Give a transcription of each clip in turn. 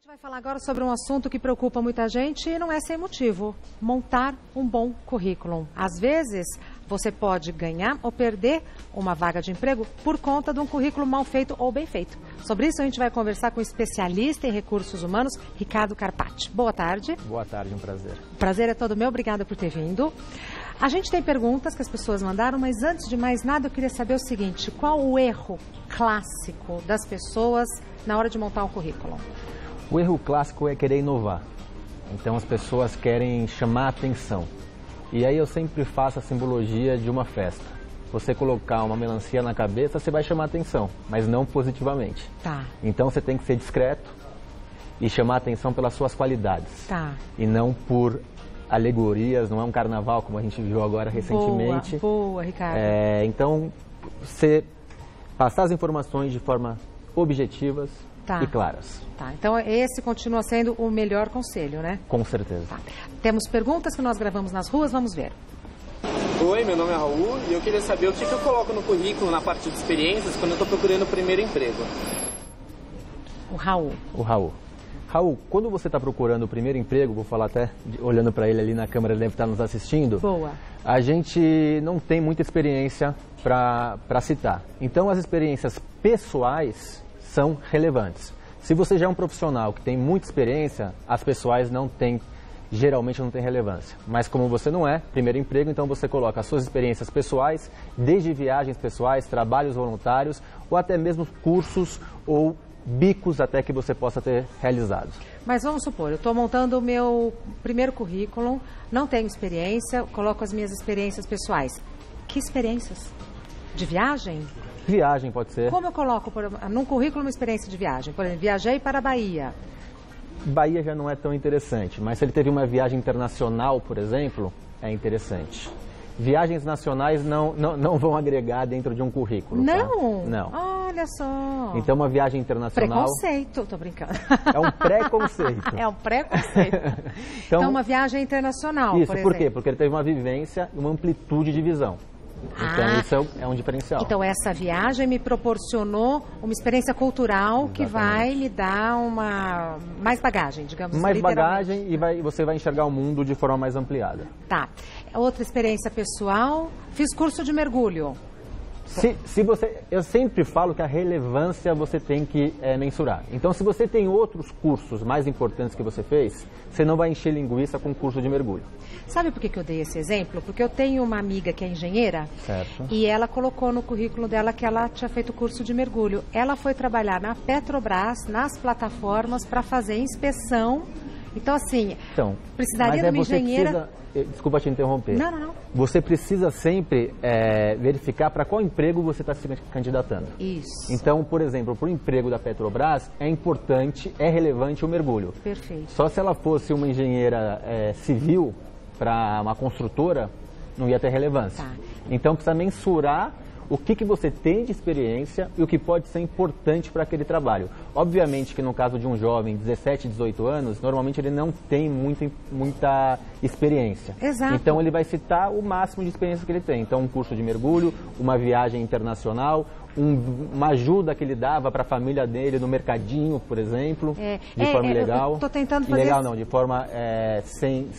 vai falar agora sobre um assunto que preocupa muita gente e não é sem motivo: montar um bom currículo. Às vezes, você pode ganhar ou perder uma vaga de emprego por conta de um currículo mal feito ou bem feito. Sobre isso, a gente vai conversar com o especialista em recursos humanos, Ricardo Carpati. Boa tarde. Boa tarde, um prazer. O prazer é todo meu, obrigada por ter vindo. A gente tem perguntas que as pessoas mandaram, mas antes de mais nada, eu queria saber o seguinte: qual o erro clássico das pessoas na hora de montar um currículo? O erro clássico é querer inovar. Então as pessoas querem chamar a atenção. E aí eu sempre faço a simbologia de uma festa. Você colocar uma melancia na cabeça, você vai chamar a atenção, mas não positivamente. Tá. Então você tem que ser discreto e chamar a atenção pelas suas qualidades. Tá. E não por alegorias, não é um carnaval como a gente viu agora recentemente. Boa, Ricardo. Então, você passar as informações de forma objetivas e claras. Tá, então esse continua sendo o melhor conselho, né? Com certeza. Tá. Temos perguntas que nós gravamos nas ruas, vamos ver. Oi, meu nome é Raul e eu queria saber o que eu coloco no currículo na parte de experiências quando eu estou procurando o primeiro emprego. O Raul. Raul, quando você está procurando o primeiro emprego, vou falar até olhando para ele ali na câmera, ele deve estar nos assistindo. Boa. A gente não tem muita experiência para citar. Então as experiências pessoais são relevantes. Se você já é um profissional que tem muita experiência, as pessoais geralmente não têm relevância. Mas como você não é, primeiro emprego, então você coloca as suas experiências pessoais, desde viagens pessoais, trabalhos voluntários, ou até mesmo cursos ou bicos até que você possa ter realizado. Mas vamos supor, eu estou montando o meu primeiro currículo, não tenho experiência, coloco as minhas experiências pessoais. Que experiências? De viagem? Viagem pode ser. Como eu coloco num currículo uma experiência de viagem? Por exemplo, viajei para a Bahia. Bahia já não é tão interessante, mas se ele teve uma viagem internacional, por exemplo, é interessante. Viagens nacionais não vão agregar dentro de um currículo. Não? Tá? Não. Olha só. Então uma viagem internacional... Preconceito, tô brincando. É um preconceito. É um preconceito. Então uma viagem internacional, isso, por exemplo. Por quê? Porque ele teve uma vivência e uma amplitude de visão. Então isso é um diferencial. Então essa viagem me proporcionou uma experiência cultural. Exatamente. Que vai lhe dar mais bagagem, digamos assim. Mais bagagem e você vai enxergar o mundo de forma mais ampliada. Tá. Outra experiência pessoal, fiz curso de mergulho. Eu sempre falo que a relevância você tem que mensurar. Então, se você tem outros cursos mais importantes que você fez, você não vai encher linguiça com curso de mergulho. Sabe por que eu dei esse exemplo? Porque eu tenho uma amiga que é engenheira. Certo. E ela colocou no currículo dela que ela tinha feito curso de mergulho. Ela foi trabalhar na Petrobras, nas plataformas, para fazer inspeção. Então, assim, precisaria de uma engenheira... Desculpa te interromper. Não. Você precisa sempre verificar para qual emprego você está se candidatando. Isso. Então, por exemplo, para o emprego da Petrobras, é relevante o mergulho. Perfeito. Só se ela fosse uma engenheira civil para uma construtora, não ia ter relevância. Tá. Então, precisa mensurar o que você tem de experiência e o que pode ser importante para aquele trabalho. Obviamente que no caso de um jovem de 17, 18 anos, normalmente ele não tem muita experiência. Exato. Então ele vai citar o máximo de experiência que ele tem. Então um curso de mergulho, uma viagem internacional, uma ajuda que ele dava para a família dele no mercadinho, por exemplo, de forma ilegal. Estou tentando fazer... Ilegal não, de forma sem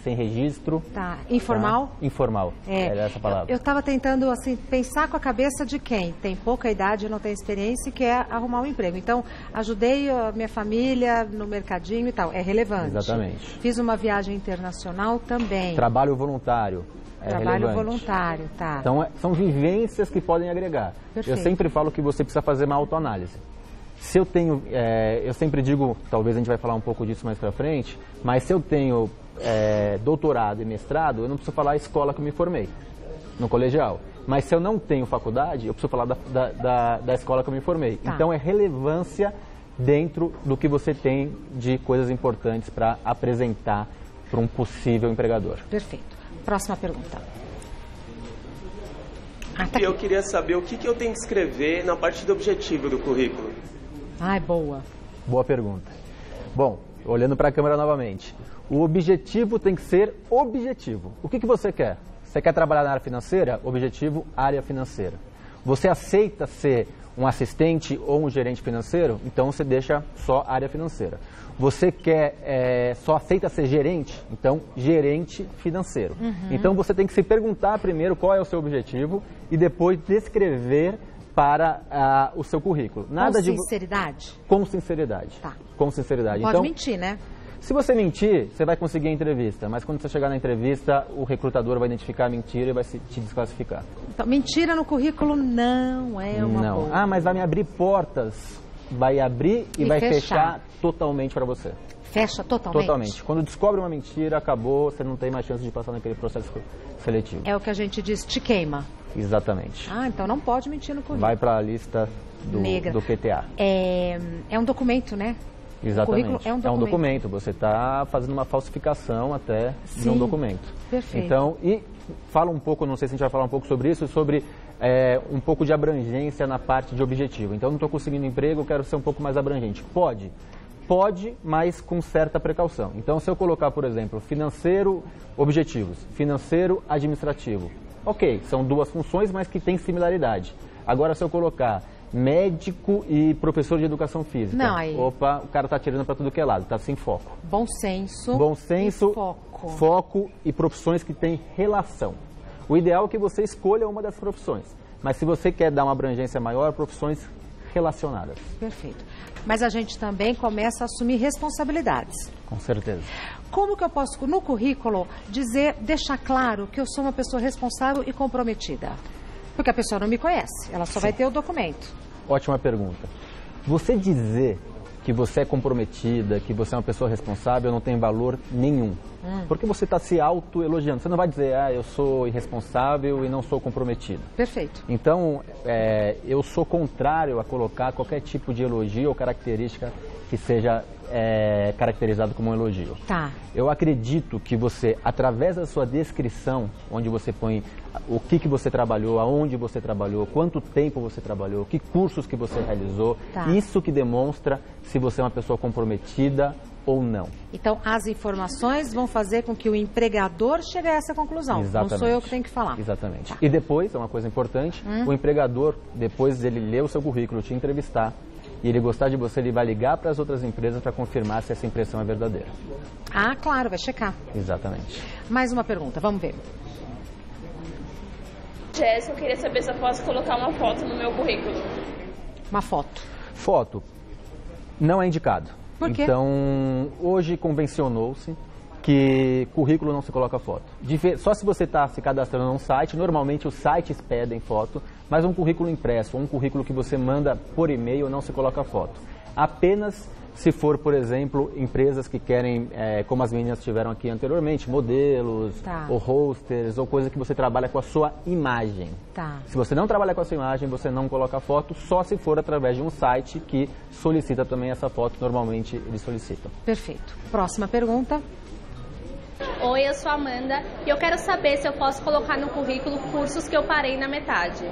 registro. Tá. Informal? Tá? Informal, é essa palavra. Eu estava tentando, assim, pensar com a cabeça de quem tem pouca idade e não tem experiência e quer arrumar um emprego. Então, ajudei a minha família no mercadinho e tal. É relevante. Exatamente. Fiz uma viagem internacional também. Trabalho voluntário. Trabalho voluntário, tá. Então, são vivências que podem agregar. Perfeito. Eu sempre falo que você precisa fazer uma autoanálise. Se eu tenho, eu sempre digo, talvez a gente vai falar um pouco disso mais pra frente, mas se eu tenho doutorado e mestrado, eu não preciso falar a escola que eu me formei, no colegial. Mas se eu não tenho faculdade, eu preciso falar da escola que eu me formei. Tá. Então, é relevância dentro do que você tem de coisas importantes para apresentar para um possível empregador. Perfeito. Próxima pergunta. Eu queria saber o que eu tenho que escrever na parte do objetivo do currículo. Boa. Boa pergunta. Bom, olhando para a câmera novamente. O objetivo tem que ser objetivo. O que você quer? Você quer trabalhar na área financeira? Objetivo, área financeira. Você aceita ser um assistente ou um gerente financeiro? Então você deixa só área financeira. Você só aceita ser gerente? Então gerente financeiro. Então você tem que se perguntar primeiro qual é o seu objetivo e depois descrever para o seu currículo. Nada com sinceridade? Com sinceridade. Tá. Com sinceridade. Pode então, mentir, né? Se você mentir, você vai conseguir a entrevista, mas quando você chegar na entrevista, o recrutador vai identificar a mentira e vai te desclassificar. Então, mentira no currículo não é uma boa. Ah, mas vai me abrir portas. Vai abrir e vai fechar totalmente para você. Fecha totalmente? Totalmente. Quando descobre uma mentira, acabou, você não tem mais chance de passar naquele processo seletivo. É o que a gente diz, te queima. Exatamente. Ah, então não pode mentir no currículo. Vai para a lista negra do PTA. É um documento, né? Exatamente. O currículo é um documento. Você está fazendo uma falsificação até de um documento. Perfeito. Então, e fala um pouco, não sei se a gente vai falar um pouco sobre isso, sobre um pouco de abrangência na parte de objetivo. Então, não estou conseguindo emprego, eu quero ser um pouco mais abrangente. Pode. Pode, mas com certa precaução. Então, se eu colocar, por exemplo, financeiro, objetivos, financeiro, administrativo. Ok, são duas funções, mas que têm similaridade. Agora, se eu colocar médico e professor de educação física. Não, aí... Opa, o cara está tirando para tudo que é lado, está sem foco. Bom senso. Bom senso, e foco e profissões que têm relação. O ideal é que você escolha uma das profissões. Mas se você quer dar uma abrangência maior, profissões relacionadas. Perfeito. Mas a gente também começa a assumir responsabilidades. Com certeza. Como que eu posso, no currículo, deixar claro que eu sou uma pessoa responsável e comprometida? Porque a pessoa não me conhece, ela só vai ter o documento. Ótima pergunta. Você dizer que você é comprometida, que você é uma pessoa responsável, não tem valor nenhum. Porque você está se autoelogiando. Você não vai dizer, eu sou irresponsável e não sou comprometido. Perfeito. Então, eu sou contrário a colocar qualquer tipo de elogio ou característica que seja caracterizado como um elogio. Tá. Eu acredito que você, através da sua descrição, onde você põe o que você trabalhou, aonde você trabalhou, quanto tempo você trabalhou, que cursos que você realizou, isso que demonstra se você é uma pessoa comprometida ou não. Então, as informações vão fazer com que o empregador chegue a essa conclusão. Exatamente. Não sou eu que tenho que falar. Exatamente. Tá. E depois, é uma coisa importante, o empregador, depois dele ler o seu currículo, te entrevistar, e ele gostar de você, ele vai ligar para as outras empresas para confirmar se essa impressão é verdadeira. Ah, claro, vai checar. Exatamente. Mais uma pergunta, vamos ver. Jéssica, eu queria saber se eu posso colocar uma foto no meu currículo. Uma foto. Foto não é indicado. Por quê? Então, hoje convencionou-se que currículo não se coloca foto. Só se você está se cadastrando num site, normalmente os sites pedem foto, mas um currículo impresso, ou um currículo que você manda por e-mail, não se coloca foto. Apenas se for, por exemplo, empresas que querem, como as meninas tiveram aqui anteriormente, modelos, ou hosters, ou coisa que você trabalha com a sua imagem. Tá. Se você não trabalha com a sua imagem, você não coloca foto, só se for através de um site que solicita também essa foto, normalmente eles solicitam. Perfeito. Próxima pergunta. Oi, eu sou a Amanda e eu quero saber se eu posso colocar no currículo cursos que eu parei na metade.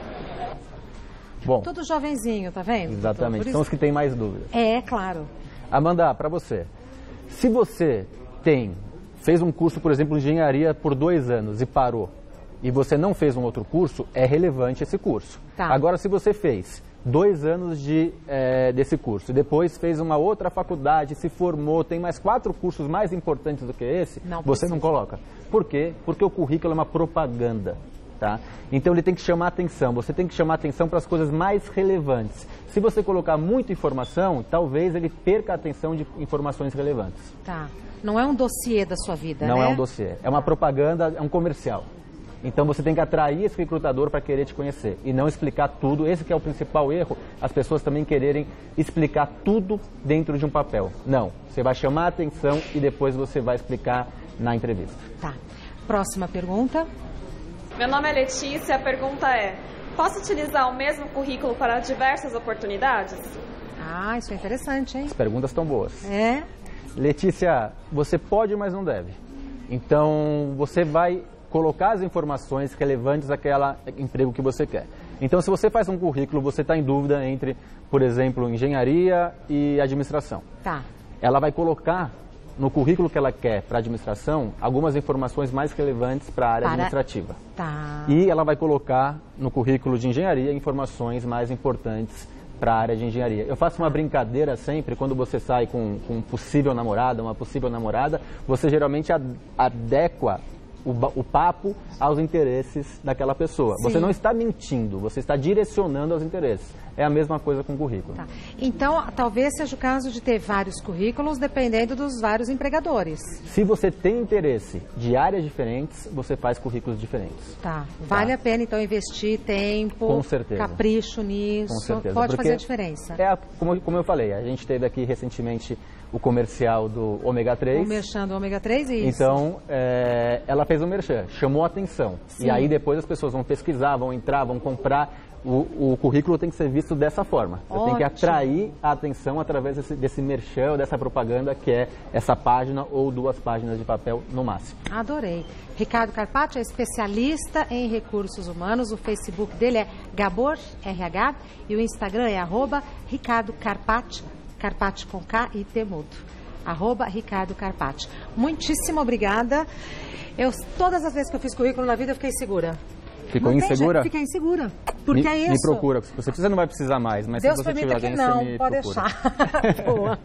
Bom, tudo jovenzinho, tá vendo? Exatamente, são os que têm mais dúvidas. É, claro. Amanda, para você, se você fez um curso, por exemplo, de engenharia por 2 anos e parou, e você não fez um outro curso, é relevante esse curso. Tá. Agora, se você fez 2 anos desse curso, e depois fez uma outra faculdade, se formou, tem mais 4 cursos mais importantes do que esse, você não coloca. Por quê? Porque o currículo é uma propaganda. Tá? Então ele tem que chamar atenção, você tem que chamar atenção para as coisas mais relevantes. Se você colocar muita informação, talvez ele perca a atenção de informações relevantes. Tá. Não é um dossiê da sua vida, Não né? é um dossiê, é uma propaganda, é um comercial. Então você tem que atrair esse recrutador para querer te conhecer e não explicar tudo. Esse que é o principal erro, as pessoas também quererem explicar tudo dentro de um papel. Não, você vai chamar a atenção e depois você vai explicar na entrevista. Tá. Próxima pergunta. Meu nome é Letícia, a pergunta é: posso utilizar o mesmo currículo para diversas oportunidades? Ah, isso é interessante, hein? As perguntas estão boas. É? Letícia, você pode, mas não deve. Então, você vai colocar as informações relevantes àquele emprego que você quer. Então, se você faz um currículo, você está em dúvida entre, por exemplo, engenharia e administração. Tá. Ela vai colocar no currículo que ela quer para administração algumas informações mais relevantes para a área administrativa. Tá. E ela vai colocar no currículo de engenharia informações mais importantes para a área de engenharia. Eu faço uma brincadeira sempre, quando você sai com um possível namorado, uma possível namorada, você geralmente adequa o papo aos interesses daquela pessoa. Sim. Você não está mentindo, você está direcionando aos interesses. É a mesma coisa com o currículo. Tá. Então, talvez seja o caso de ter vários currículos, dependendo dos vários empregadores. Se você tem interesse de áreas diferentes, você faz currículos diferentes. Tá. Vale a pena, então, investir tempo, com certeza, capricho nisso. Com certeza. Pode fazer a diferença. Como eu falei, a gente teve aqui recentemente o comercial do ômega 3. O merchan do ômega 3, isso. Então, ela fez o merchan, chamou a atenção. Sim. E aí depois as pessoas vão pesquisar, vão entrar, vão comprar. O currículo tem que ser visto dessa forma. Você tem que atrair a atenção através desse merchan, dessa propaganda, que é essa página ou 2 páginas de papel no máximo. Adorei. Ricardo Carpati é especialista em recursos humanos. O Facebook dele é Gabor RH e o Instagram é @RicardoCarpati, Carpati com K e T mudo. @Ricardo Carpati. Muitíssimo obrigada. Todas as vezes que eu fiz currículo na vida, eu fiquei insegura. Ficou insegura? Fiquei insegura. Porque é isso. Me procura. Se você precisa, não vai precisar mais. Mas Deus se você permita tiver que alguém, não. você me Pode procura. deixar. Boa.